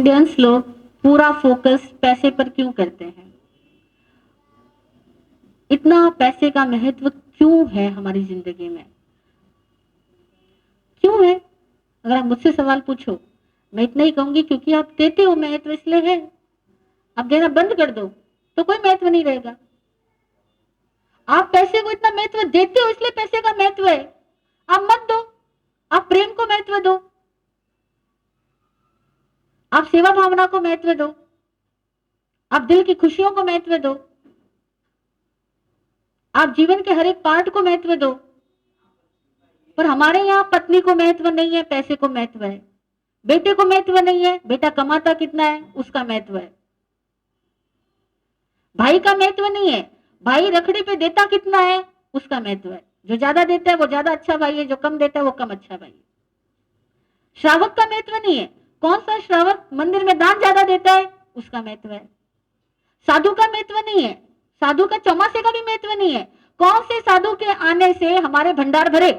Indians लोग पूरा focus पैसे पर क्यों करते हैं? इतना पैसे का महत्व क्यों है हमारी जिंदगी में? क्यों है? अगर आप मुझसे सवाल पूछो, मैं इतना ही कहूंगी क्योंकि आप देते हो महत्व, इसलिए है। आप देना बंद कर दो तो कोई महत्व नहीं रहेगा। आप पैसे को इतना महत्व देते हो इसलिए पैसे का महत्व है। आप मत दो, आप प्रेम को महत्व दो, आप सेवा भावना को महत्व दो, आप दिल की खुशियों को महत्व दो, आप जीवन के हर एक पार्ट को महत्व दो। पर हमारे यहाँ पत्नी को महत्व नहीं है, पैसे को महत्व है। बेटे को महत्व नहीं है, बेटा कमाता कितना है उसका महत्व है। भाई का महत्व नहीं है, भाई रखड़ी पे देता कितना है उसका महत्व है। जो ज्यादा देता है वो ज्यादा अच्छा भाई है, जो कम देता है वो कम अच्छा भाई है। श्रावक का महत्व नहीं है, कौन सा श्रावक मंदिर में दान ज्यादा देता है उसका महत्व है। साधु का महत्व नहीं है, साधु का चौमासे का भी महत्व नहीं है, कौन से साधु के आने से हमारे भंडार भरे,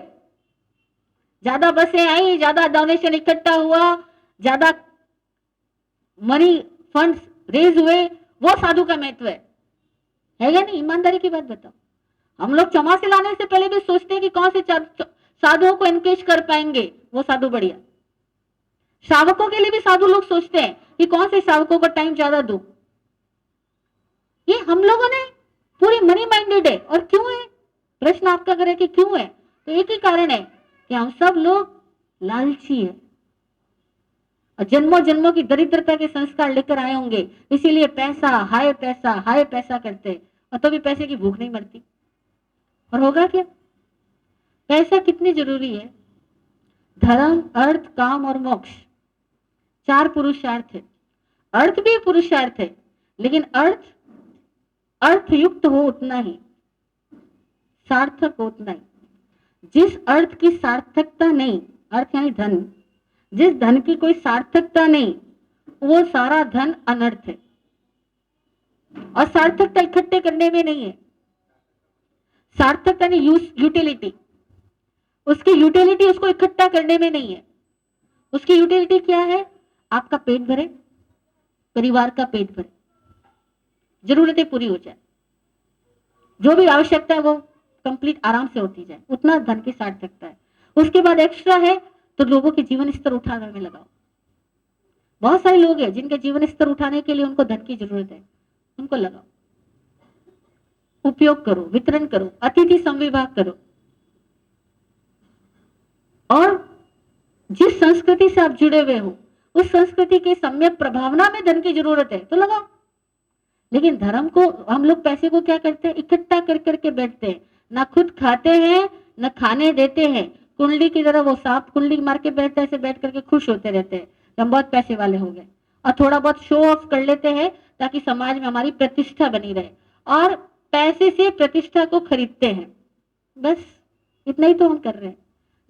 ज्यादा बसें आई, ज्यादा डोनेशन इकट्ठा हुआ, ज्यादा मनी फंड्स रेज हुए, वो साधु का महत्व है या नहीं? ईमानदारी की बात बताओ। हम लोग चौमासे लाने से पहले भी सोचते हैं कि कौन से साधुओं को एनकेज कर पाएंगे, वो साधु बढ़िया। श्रावकों के लिए भी साधु लोग सोचते हैं कि कौन से श्रावकों को टाइम ज्यादा दो। ये हम लोगों ने पूरी मनी माइंडेड है। और क्यों है? प्रश्न आपका करें कि क्यों है, तो एक ही कारण है कि हम सब लोग लालची है और जन्मों जन्मों की दरिद्रता के संस्कार लेकर आए होंगे, इसीलिए पैसा हाय पैसा करते, और तो भी पैसे की भूख नहीं मरती। और होगा क्या? पैसा कितनी जरूरी है? धर्म, अर्थ, काम और मोक्ष, 4 पुरुषार्थ है। अर्थ भी पुरुषार्थ है, लेकिन अर्थयुक्त हो उतना ही, सार्थक हो उतना ही। जिस अर्थ की सार्थकता नहीं, अर्थ यानी धन, जिस धन की कोई सार्थकता नहीं, वो सारा धन अनर्थ है। और सार्थकता इकट्ठे करने में नहीं है, सार्थकता यानी यूटिलिटी, उसकी यूटिलिटी उसको इकट्ठा करने में नहीं है। उसकी यूटिलिटी क्या है? आपका पेट भरे, परिवार का पेट भरे, जरूरतें पूरी हो जाए, जो भी आवश्यकता है वो कंप्लीट आराम से होती जाए, उतना धन की सार्थकता है। उसके बाद एक्स्ट्रा है तो लोगों के जीवन स्तर उठाने में लगाओ। बहुत सारे लोग हैं जिनके जीवन स्तर उठाने के लिए उनको धन की जरूरत है, उनको लगाओ, उपयोग करो, वितरण करो, अतिथि संविभाग करो। और जिस संस्कृति से आप जुड़े हुए हो उस संस्कृति के सम्यक प्रभावना में धन की जरूरत है तो लगाओ। लेकिन धर्म को, हम लोग पैसे को क्या करते हैं? इकट्ठा कर करके बैठते हैं, ना खुद खाते हैं ना खाने देते हैं। कुंडली की तरह वो सांप कुंडली मार के बैठते हैं, ऐसे बैठ करके खुश होते रहते हैं हम बहुत पैसे वाले हो गए, और थोड़ा बहुत शो ऑफ कर लेते हैं ताकि समाज में हमारी प्रतिष्ठा बनी रहे, और पैसे से प्रतिष्ठा को खरीदते हैं। बस इतना ही तो हम कर रहे हैं।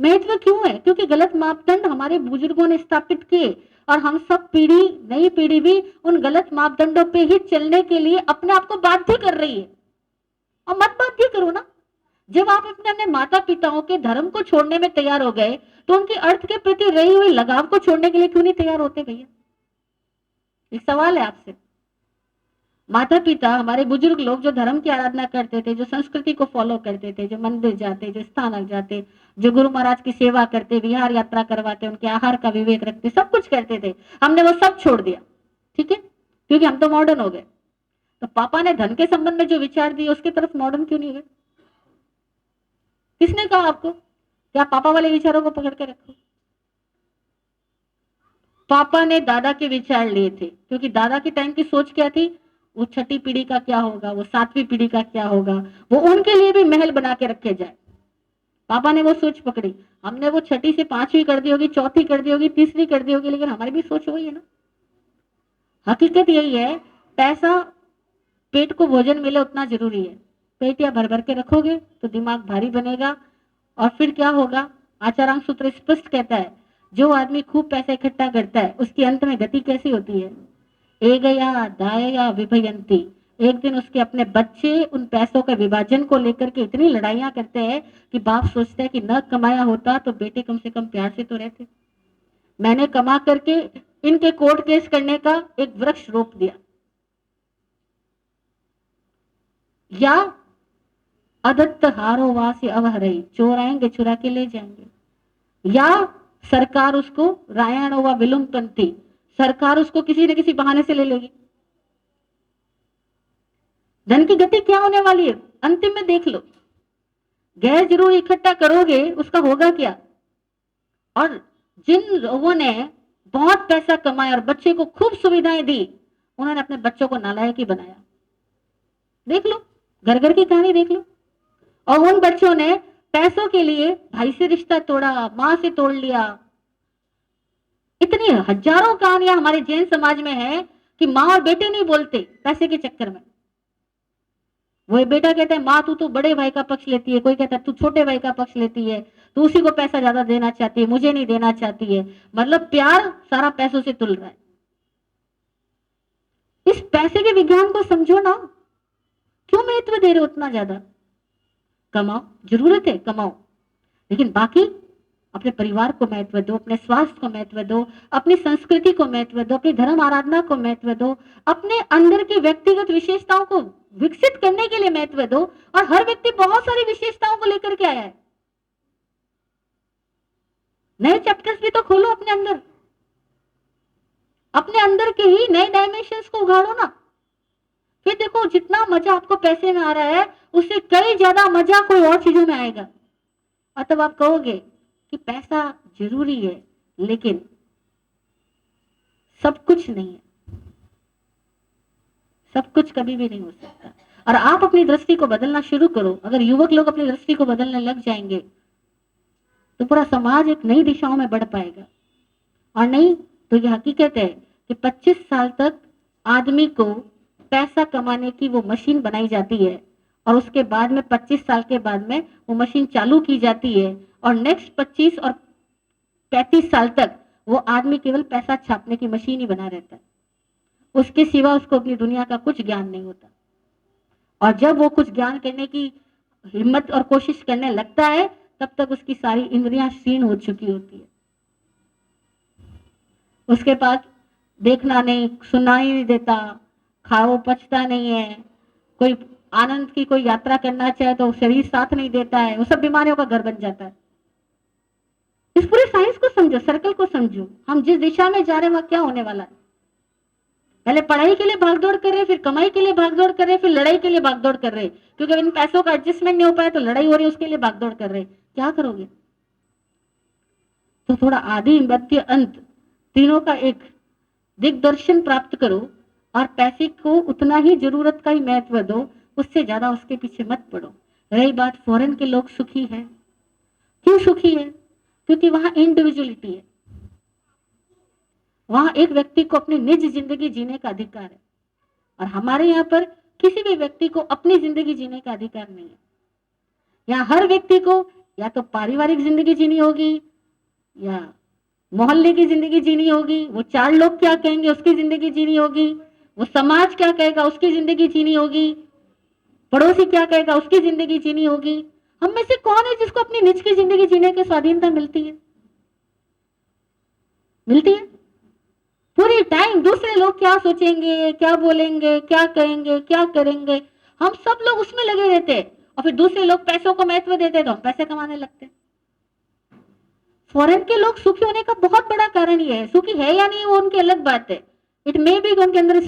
महत्व क्यों है? क्योंकि गलत मापदंड हमारे बुजुर्गों ने स्थापित किए, और हम सब पीढ़ी, नई पीढ़ी भी उन गलत मापदंडों पे ही चलने के लिए अपने आप को बाध्य कर रही है। और मत बाध्य करो ना। जब आप अपने माता पिताओं के धर्म को छोड़ने में तैयार हो गए तो उनके अर्थ के प्रति रही हुई लगाव को छोड़ने के लिए क्यों नहीं तैयार होते भैया? एक सवाल है आपसे। माता पिता, हमारे बुजुर्ग लोग जो धर्म की आराधना करते थे, जो संस्कृति को फॉलो करते थे, जो मंदिर जाते, जो स्थानक जाते, जो गुरु महाराज की सेवा करते, विहार यात्रा करवाते, उनके आहार का विवेक रखते, सब कुछ करते थे, हमने वो सब छोड़ दिया। ठीक है, क्योंकि हम तो मॉडर्न हो गए। तो पापा ने धन के संबंध में जो विचार दिए उसकी तरफ मॉडर्न क्यों नहीं हुए? किसने कहा आपको कि आप पापा वाले विचारों को पकड़ के रखो? पापा ने दादा के विचार लिए थे, क्योंकि दादा के टाइम की सोच क्या थी? वो 6ठी पीढ़ी का क्या होगा, वो 7वीं पीढ़ी का क्या होगा, वो उनके लिए भी महल बना के रखे जाए। पापा ने वो सोच पकड़ी, हमने वो 6ठी से 5वीं कर दी होगी, 4थी कर दी होगी, 3री कर दी होगी, लेकिन हमारी भी सोच वही है ना। हकीकत यही है, पैसा, पेट को भोजन मिले उतना जरूरी है। पेट या भर भर के रखोगे तो दिमाग भारी बनेगा, और फिर क्या होगा? आचारांग सूत्र स्पष्ट कहता है, जो आदमी खूब पैसा इकट्ठा करता है उसकी अंत में गति कैसी होती है? एगया दायया विभयंती। एक दिन उसके अपने बच्चे उन पैसों के विभाजन को लेकर के इतनी लड़ाइयां करते हैं कि बाप सोचता है कि न कमाया होता तो बेटे कम से कम प्यार से तो रहते। मैंने कमा करके इनके कोर्ट केस करने का एक वृक्ष रोप दिया, या अदत्त हारो वासी अवहरई, चोर आएंगे चुरा के ले जाएंगे, या सरकार उसको रायण व विलुम्पंथी, सरकार उसको किसी न किसी बहाने से ले लेगी। धन की गति क्या होने वाली है अंतिम में देख लो, गैर जरूर इकट्ठा करोगे उसका होगा क्या। और जिन लोगों ने बहुत पैसा कमाया और बच्चे को खूब सुविधाएं दी, उन्होंने अपने बच्चों को नालायक ही बनाया। देख लो, घर घर की कहानी देख लो। और उन बच्चों ने पैसों के लिए भाई से रिश्ता तोड़ा, मां से तोड़ लिया। इतनी हजारों कहानियां हमारे जैन समाज में है कि मां और बेटे नहीं बोलते पैसे के चक्कर में। वो बेटा कहता है माँ तू तो बड़े भाई का पक्ष लेती है, कोई कहता है तू छोटे भाई का पक्ष लेती है, तू उसी को पैसा ज्यादा देना चाहती है, मुझे नहीं देना चाहती है। मतलब प्यार सारा पैसों से तुल रहा है। इस पैसे के विज्ञान को समझो ना, क्यों महत्व दे रहे हो उतना ज्यादा। कमाओ, जरूरत है कमाओ, लेकिन बाकी अपने परिवार को महत्व दो, अपने स्वास्थ्य को महत्व दो, अपनी संस्कृति को महत्व दो, अपनी धर्म आराधना को महत्व दो, अपने अंदर की व्यक्तिगत विशेषताओं को विकसित करने के लिए महत्व दो। और हर व्यक्ति बहुत सारी विशेषताओं को लेकर के आया है। नए चैप्टर्स भी तो खोलो अपने अंदर, अपने अंदर के ही नए डायमेंशंस को उगाड़ो ना। फिर देखो जितना मजा आपको पैसे में आ रहा है उससे कई ज्यादा मजा कोई और चीजों में आएगा। और तब आप कहोगे कि पैसा जरूरी है, लेकिन सब कुछ नहीं है, सब कुछ कभी भी नहीं हो सकता। और आप अपनी दृष्टि को बदलना शुरू करो। अगर युवक लोग अपनी दृष्टि को बदलने लग जाएंगे तो पूरा समाज एक नई दिशाओं में बढ़ पाएगा। और नहीं तो यह हकीकत है कि 25 साल तक आदमी को पैसा कमाने की वो मशीन बनाई जाती है, और उसके बाद में 25 साल के बाद में वो मशीन चालू की जाती है, और नेक्स्ट 25 और 35 साल तक वो आदमी केवल पैसा छापने की मशीन ही बना रहता है। उसके सिवा उसको अपनी दुनिया का कुछ ज्ञान नहीं होता। और जब वो कुछ ज्ञान करने की हिम्मत और कोशिश करने लगता है, तब तक उसकी सारी इंद्रियां क्षीण हो चुकी होती है। उसके पास देखना नहीं, सुनना ही नहीं देता, खाओ पचता नहीं है, कोई आनंद की कोई यात्रा करना चाहे तो शरीर साथ नहीं देता है, वो सब बीमारियों का घर बन जाता है। इस पूरे साइंस को समझो, सर्कल को समझो, हम जिस दिशा में जा रहे हैं वहां क्या होने वाला है। पहले पढ़ाई के लिए भागदौड़ कर रहे, फिर कमाई के लिए भागदौड़ कर रहे, फिर लड़ाई के लिए भागदौड़ कर रहे, क्योंकि इन पैसों का एडजस्टमेंट नहीं हो पाया तो लड़ाई हो रही है, उसके लिए भागदौड़ कर रहे। क्या करोगे। तो थोड़ा आदि मध्य अंत तीनों का एक दिग्दर्शन प्राप्त करो, और पैसे को उतना ही जरूरत का ही महत्व दो, उससे ज्यादा उसके पीछे मत पड़ो। रही बात फॉरेन के लोग सुखी हैं, क्यों सुखी है, क्योंकि वहां इंडिविजुअलिटी है, वहां एक व्यक्ति को अपनी निज जिंदगी जीने का अधिकार है। और हमारे यहाँ पर किसी भी व्यक्ति को अपनी जिंदगी जीने का अधिकार नहीं है। यहाँ हर व्यक्ति को या तो पारिवारिक जिंदगी जीनी होगी, या मोहल्ले की जिंदगी जीनी होगी, वो 4 लोग क्या कहेंगे उसकी जिंदगी जीनी होगी, वो समाज क्या कहेगा उसकी जिंदगी जीनी होगी, पड़ोसी क्या कहेगा उसकी जिंदगी जीनी होगी। हम में से कौन है जिसको अपनी निज की जिंदगी जीने की स्वाधीनता मिलती है। मिलती है। पूरी टाइम दूसरे लोग क्या सोचेंगे, क्या बोलेंगे, क्या कहेंगे, क्या करेंगे, हम सब लोग उसमें लगे रहते हैं। और फिर दूसरे लोग पैसों को महत्व देते तो हम पैसे कमाने लगते। फॉरेन के लोग सुखी होने का बहुत बड़ा कारण ये है। सुखी है या नहीं वो उनकी अलग बात है, इट मे बी उनके अंदर